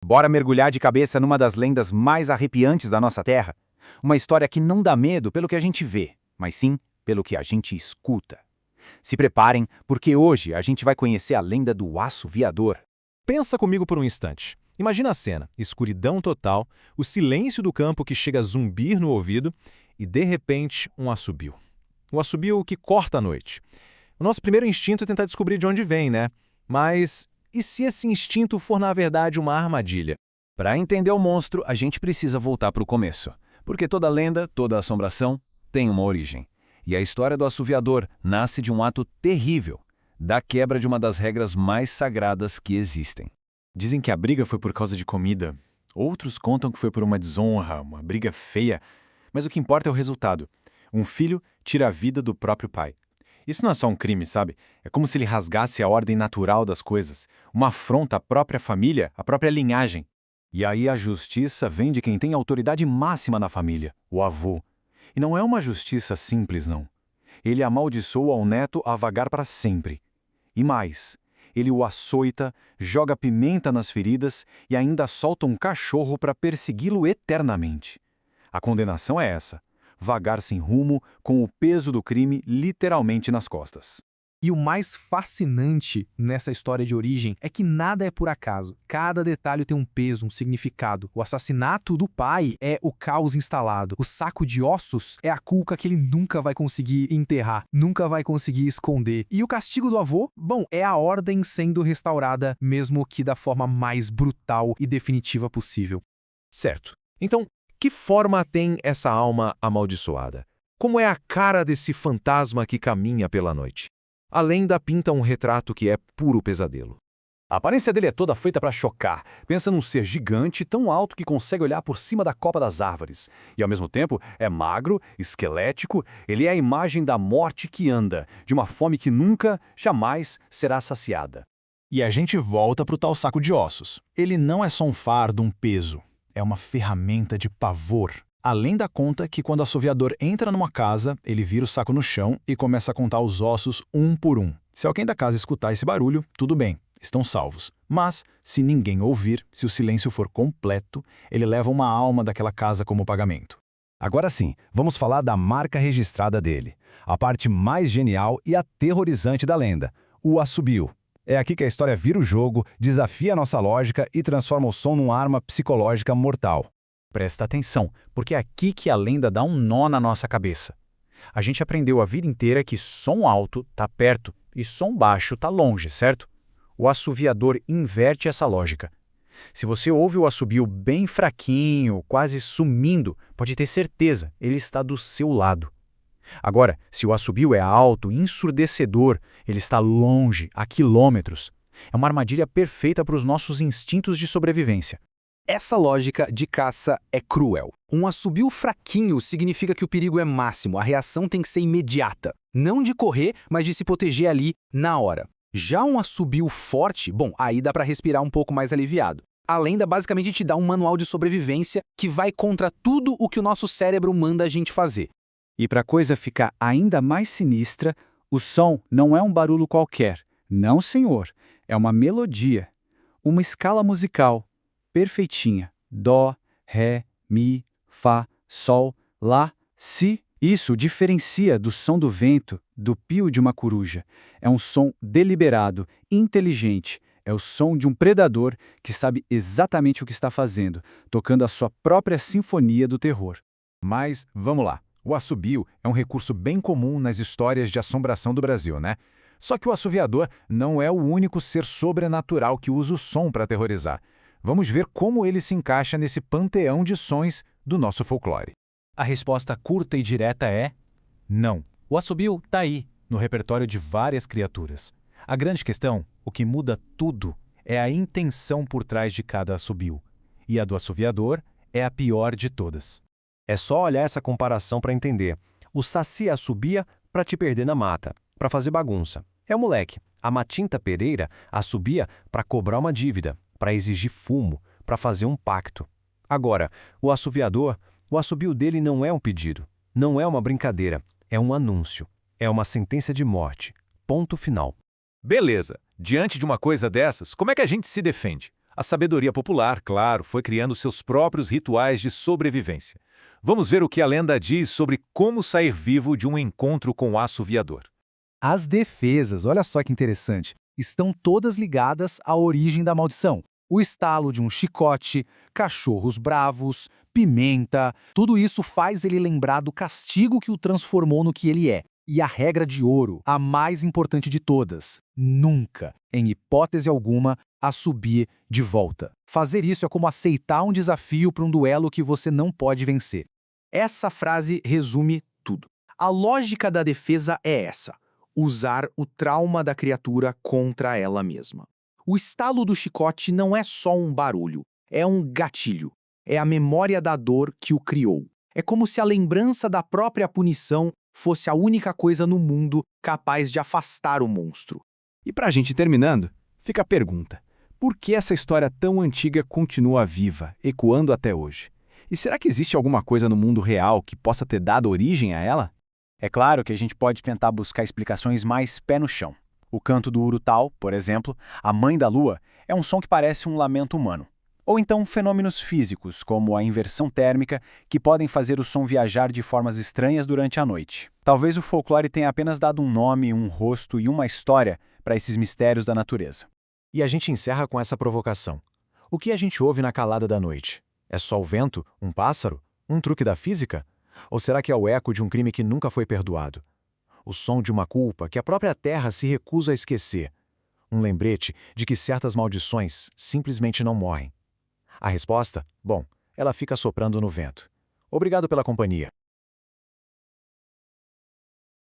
Bora mergulhar de cabeça numa das lendas mais arrepiantes da nossa terra? Uma história que não dá medo pelo que a gente vê, mas sim pelo que a gente escuta. Se preparem, porque hoje a gente vai conhecer a lenda do assoviador. Pensa comigo por um instante. Imagina a cena, escuridão total, o silêncio do campo que chega a zumbir no ouvido e, de repente, um assobio. Um assobio que corta a noite. O nosso primeiro instinto é tentar descobrir de onde vem, né? Mas e se esse instinto for, na verdade, uma armadilha? Para entender o monstro, a gente precisa voltar para o começo, porque toda lenda, toda assombração tem uma origem. E a história do assoviador nasce de um ato terrível, da quebra de uma das regras mais sagradas que existem. Dizem que a briga foi por causa de comida. Outros contam que foi por uma desonra, uma briga feia. Mas o que importa é o resultado. Um filho tira a vida do próprio pai. Isso não é só um crime, sabe? É como se ele rasgasse a ordem natural das coisas. Uma afronta à própria família, à própria linhagem. E aí a justiça vem de quem tem autoridade máxima na família, o avô. E não é uma justiça simples, não. Ele amaldiçoa o neto a vagar para sempre. E mais, ele o açoita, joga pimenta nas feridas e ainda solta um cachorro para persegui-lo eternamente. A condenação é essa: vagar sem rumo, com o peso do crime literalmente nas costas. E o mais fascinante nessa história de origem é que nada é por acaso. Cada detalhe tem um peso, um significado. O assassinato do pai é o caos instalado. O saco de ossos é a cuca que ele nunca vai conseguir enterrar, nunca vai conseguir esconder. E o castigo do avô, bom, é a ordem sendo restaurada, mesmo que da forma mais brutal e definitiva possível. Certo. Então, que forma tem essa alma amaldiçoada? Como é a cara desse fantasma que caminha pela noite? A lenda pinta um retrato que é puro pesadelo. A aparência dele é toda feita para chocar. Pensa num ser gigante, tão alto que consegue olhar por cima da copa das árvores. E ao mesmo tempo é magro, esquelético, ele é a imagem da morte que anda, de uma fome que nunca, jamais será saciada. E a gente volta pro tal saco de ossos. Ele não é só um fardo, um peso. É uma ferramenta de pavor. A lenda conta que quando o assoviador entra numa casa, ele vira o saco no chão e começa a contar os ossos um por um. Se alguém da casa escutar esse barulho, tudo bem, estão salvos. Mas, se ninguém ouvir, se o silêncio for completo, ele leva uma alma daquela casa como pagamento. Agora sim, vamos falar da marca registrada dele. A parte mais genial e aterrorizante da lenda, o assobio. É aqui que a história vira o jogo, desafia a nossa lógica e transforma o som numa arma psicológica mortal. Presta atenção, porque é aqui que a lenda dá um nó na nossa cabeça. A gente aprendeu a vida inteira que som alto está perto e som baixo está longe, certo? O assoviador inverte essa lógica. Se você ouve o assobio bem fraquinho, quase sumindo, pode ter certeza, ele está do seu lado. Agora, se o assobio é alto, ensurdecedor, ele está longe, a quilômetros. É uma armadilha perfeita para os nossos instintos de sobrevivência. Essa lógica de caça é cruel. Um assobio fraquinho significa que o perigo é máximo, a reação tem que ser imediata. Não de correr, mas de se proteger ali na hora. Já um assobio forte, bom, aí dá para respirar um pouco mais aliviado. A lenda basicamente te dá um manual de sobrevivência que vai contra tudo o que o nosso cérebro manda a gente fazer. E para a coisa ficar ainda mais sinistra, o som não é um barulho qualquer. Não, senhor. É uma melodia. Uma escala musical. Perfeitinha. Dó, ré, mi, fá, sol, lá, si. Isso diferencia do som do vento, do pio de uma coruja. É um som deliberado, inteligente. É o som de um predador que sabe exatamente o que está fazendo, tocando a sua própria sinfonia do terror. Mas, vamos lá. O assobio é um recurso bem comum nas histórias de assombração do Brasil, né? Só que o assoviador não é o único ser sobrenatural que usa o som para aterrorizar. Vamos ver como ele se encaixa nesse panteão de sons do nosso folclore. A resposta curta e direta é não. O assobio está aí, no repertório de várias criaturas. A grande questão, o que muda tudo, é a intenção por trás de cada assobio. E a do assoviador é a pior de todas. É só olhar essa comparação para entender. O saci assobia para te perder na mata, para fazer bagunça. É o moleque. A Matinta Pereira assobia para cobrar uma dívida, para exigir fumo, para fazer um pacto. Agora, o assoviador, o assobio dele não é um pedido, não é uma brincadeira, é um anúncio, é uma sentença de morte. Ponto final. Beleza. Diante de uma coisa dessas, como é que a gente se defende? A sabedoria popular, claro, foi criando seus próprios rituais de sobrevivência. Vamos ver o que a lenda diz sobre como sair vivo de um encontro com o assoviador. As defesas, olha só que interessante, estão todas ligadas à origem da maldição. O estalo de um chicote, cachorros bravos, pimenta, tudo isso faz ele lembrar do castigo que o transformou no que ele é. E a regra de ouro, a mais importante de todas: nunca, em hipótese alguma, assobie de volta. Fazer isso é como aceitar um desafio para um duelo que você não pode vencer. Essa frase resume tudo. A lógica da defesa é essa: usar o trauma da criatura contra ela mesma. O estalo do chicote não é só um barulho, é um gatilho. É a memória da dor que o criou. É como se a lembrança da própria punição fosse a única coisa no mundo capaz de afastar o monstro. E pra gente terminando, fica a pergunta: por que essa história tão antiga continua viva, ecoando até hoje? E será que existe alguma coisa no mundo real que possa ter dado origem a ela? É claro que a gente pode tentar buscar explicações mais pé no chão. O canto do urutau, por exemplo, a mãe da lua, é um som que parece um lamento humano. Ou então fenômenos físicos, como a inversão térmica, que podem fazer o som viajar de formas estranhas durante a noite. Talvez o folclore tenha apenas dado um nome, um rosto e uma história para esses mistérios da natureza. E a gente encerra com essa provocação. O que a gente ouve na calada da noite? É só o vento? Um pássaro? Um truque da física? Ou será que é o eco de um crime que nunca foi perdoado? O som de uma culpa que a própria terra se recusa a esquecer. Um lembrete de que certas maldições simplesmente não morrem. A resposta? Bom, ela fica soprando no vento. Obrigado pela companhia.